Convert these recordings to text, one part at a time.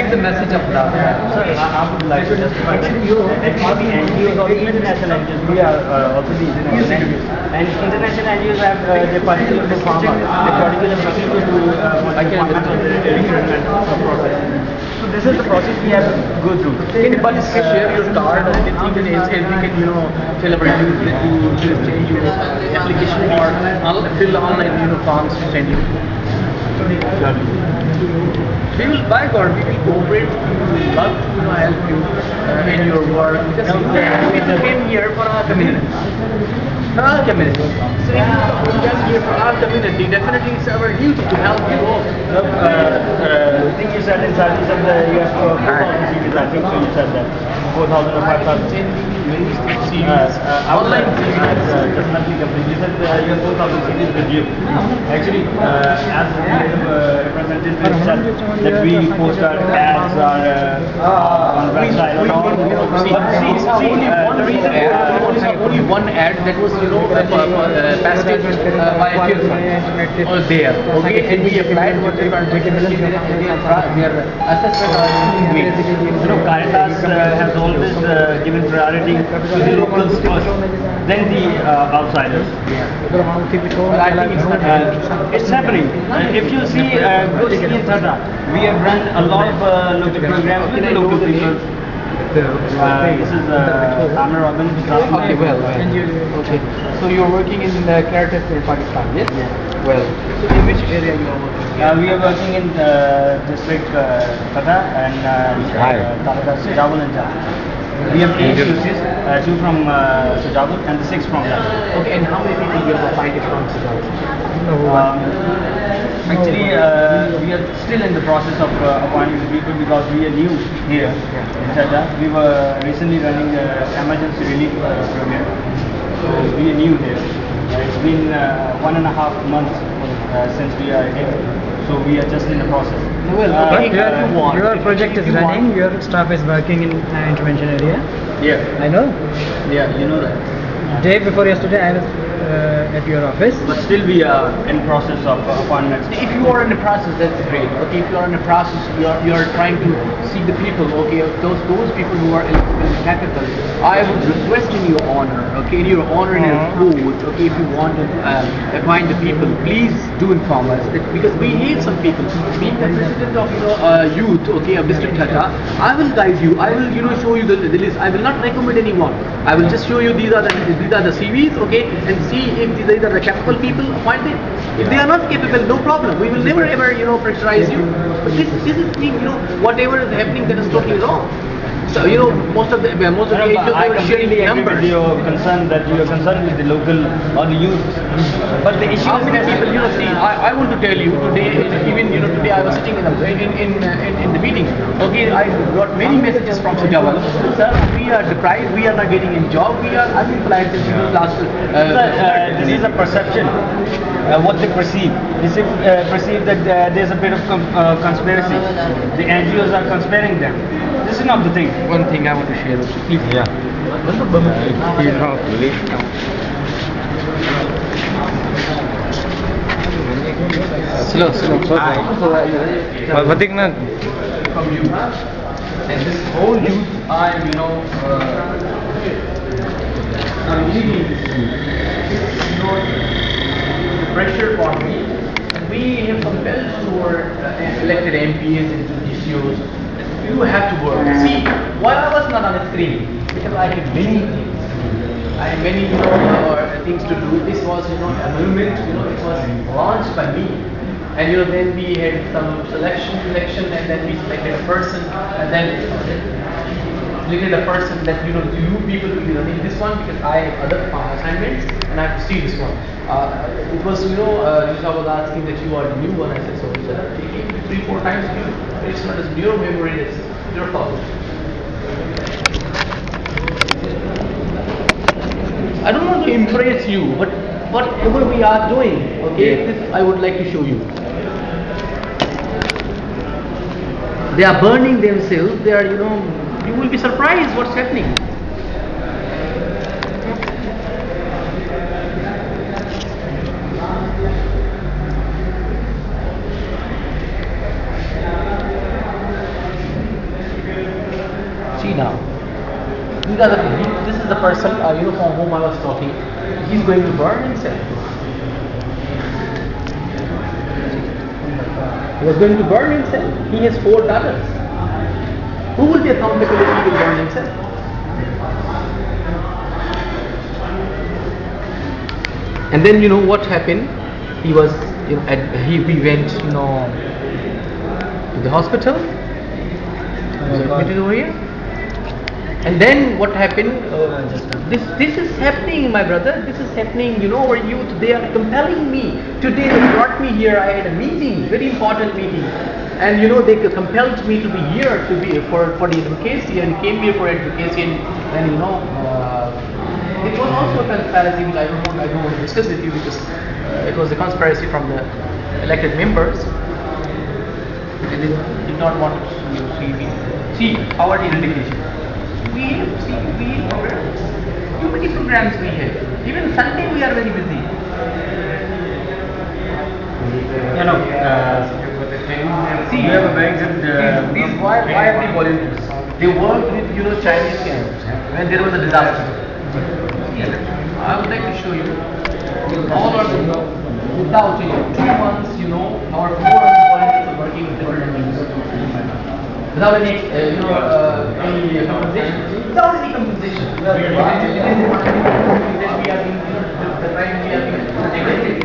give the message of love. Sir, I would like to justify that actually the NGOs or the international NGOs, we are also the international NGOs. And international NGOs have their particular farmers, their particular procedures to the recruitment process. So this is the process we have to go through. Can you please share your card or anything and we can, you know, tell our youth that you just change your application or fill online, you know, forms to send you. We will, by God, we will cooperate. We will love to, you know, help you in your work. Because we came here for our community. For our community. So if you come here for our community, definitely it's our duty to help you all. The thing you said inside, you said you have 4,000 CVs, I think so you said that. 4,000 or 5,000. Online just nothing complete. You said you have 4,000 CVs with you. Actually, as the representative said, that we post our ads on website and all. The reason only one ad that was, you know, pasted by a or there. Okay, and we applied what their assessment on grade. You know, Caritas has always given priority to the locals first, then the outsiders. Well, I think It's happening. If you see, go see in Thada, we have run a lot of local programs with the local people. This is Amir Robin. Okay, well. Okay. So you're working in the Caritas in Pakistan, yes? Yeah. Well, so in which area you are working? We are working in district Thada and Talaka, Sujabul and Jam. We have 8 coaches, 2 from Sujabul and 6 from Jam. Okay, and how many people you have appointed from Sujabul? Actually, we are still in the process of appointing the people because we are new here in Thada. We were recently running emergency relief program, so we are new here. It's been 1.5 months since we are here, so we are just in the process. Well, your project is running, your staff is working in intervention area. Yeah, I know. yeah, you know that. Day before yesterday, I was at your office. But still, we are in process of appointments. if you are in the process, that's great. Okay, if you are in the process, you are trying to see the people. Okay, those people who are eligible in capital, I would request in your honor. Okay, in your honor and your code. Okay, if you want to appoint the people, please do inform us that, because we need some people. Being the president of youth, okay, of District Thada, I will guide you. I will show you the list. I will not recommend anyone. I will just show you these are the CVs, okay, and see if these are the capable people appointed. If they are not capable, no problem. We will never ever pressurize you. But this is the thing, whatever is happening, that is totally wrong. So most of the NGOs I are sharing completely agree with numbers. your concern that you are concerned with the local or the youth. But the issue How is many people, see, I want to tell you today, even today I was sitting in the meeting. Okay, I got many messages from Sujabul. Sir, we are deprived, we are not getting a job, we are unemployed since last. this is a perception. What they perceive. They perceive that there's a bit of conspiracy. The NGOs are conspiring them. This is not the thing. One thing I want to share with you, please. Yeah. Slow. Matik na. From you, and this whole youth, I'm leading this youth. It's not pressure for me. And we have some well-sure elected MPs and DCOs. You have to work. See, why I was not on the screen? Because I had many things. I had many things to do. This was a movement. It was launched by me. And then we had some selection, and then we selected a person, and then selected a person that you people will be running this one because I have other assignments and I have to see this one. It was Risha was asking that you are the new one. I said so. He said taking 3-4 times new. It's not as your memory, it's your thought. I don't want to impress you, but whatever we are doing, okay, this I would like to show you. They are burning themselves. They are, you will be surprised what's happening. now. This is the person from whom I was talking. He's going to burn himself. He was going to burn himself. He has 4 daughters. Who will be accountable if he will burn himself? And then what happened? He was we went to the hospital. Admitted over here. And then what happened? This is happening, my brother. This is happening. Our youth, they are compelling me. Today they brought me here. I had a meeting, very important meeting, and they compelled me to be here for the advocacy, and came here for advocacy, and it was also a conspiracy which I don't want to discuss with you because it was a conspiracy from the elected members. They did not want to see our dedication. We too many programs we have. Even Sunday we are very busy. See, you have a very good. These why are they volunteers? They worked with Chinese camps when there was a disaster. I would like to show you all of them without 2 months. Our 400 volunteers are working with different needs. Without any compensation. Without any compensation. The time we are being protected.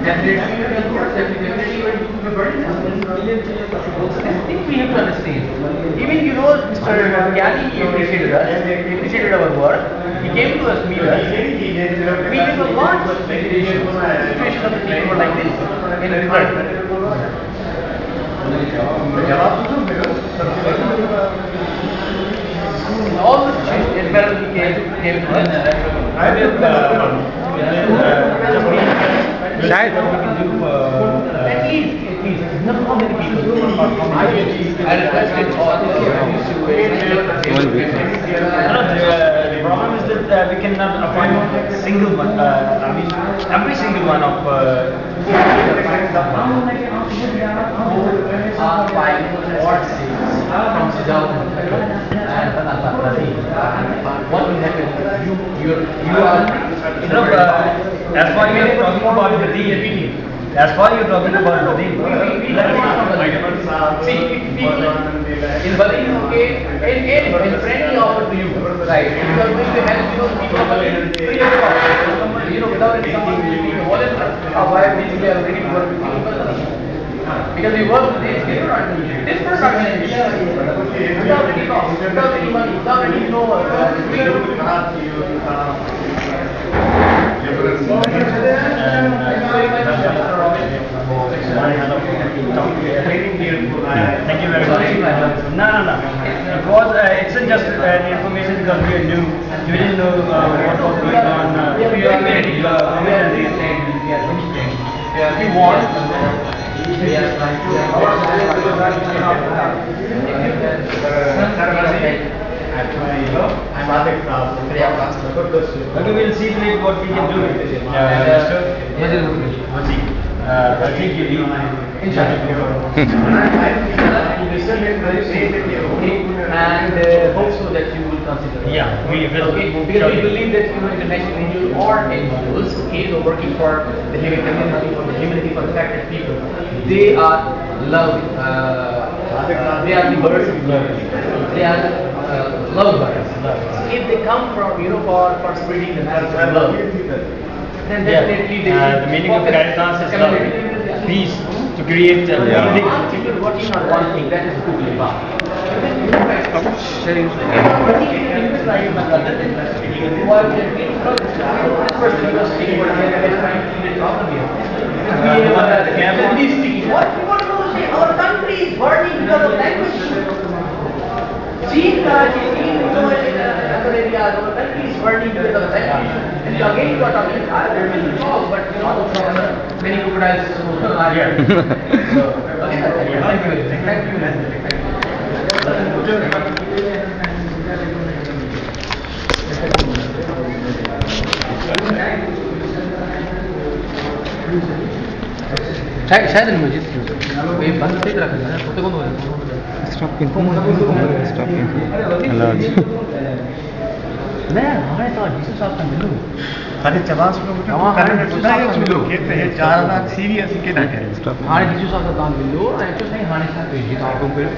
Definitely, of course, definitely we are burning them. I think we have to understand. Even Mr. Gyani appreciated us. He appreciated our work. He came to us, meet us. We have a lot of situation of the people like this in return. All the environment came to us. At least, not how many people. I requested all the The problem is that we cannot appoint single one. Every single one of. From Sudan and what will happen? You are. As far as you're talking about the deal, as far as you're talking about the deal, see, in Bali, okay, and friendly offer to you, right? If you are going to help, people of Bali, free of cost, without any compensation, why we are ready to work with you? Because we work with this product, without any cost, without any money, without any freedom. Thank you very much. No. Because it's just information because we are new. You didn't know what was going on. If you want, Okay, we'll see later what we can do. I think you do. And hope so that you will consider. Yeah, we will. Okay, because we believe that international NGOs or NGOs, okay, who are working for the human community, for the humanity, for the affected people, they are love. They are the birds of love. They are love birds. So if they come from for spreading the message of love, then definitely they the meaning of Caritas is love, peace, to create people working on one thing, that is Google. Our country is burning because of language. See, our country is burning because of language. And again, you are talking, I will talk, but many crocodiles are here. So, okay, thank you. शायद मुझे बंद से रखना है, photo कौन हो रहा है? स्टाफ स्टाफ हेलो मैं हाणे तो जीसू साहब सां मिलूं अरे चवास में तव्हां हाणे जीसू साहब सां मिलो। केतिरे 4 लाख सीवी असीं केॾा करियो स्टाफ हाणे जीसू साहब सां तव्हां मिलो ऐं चओ साईं हाणे छा कजे तव्हां हुकुम कयो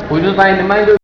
पोइ जो तव्हां नुमाइंदो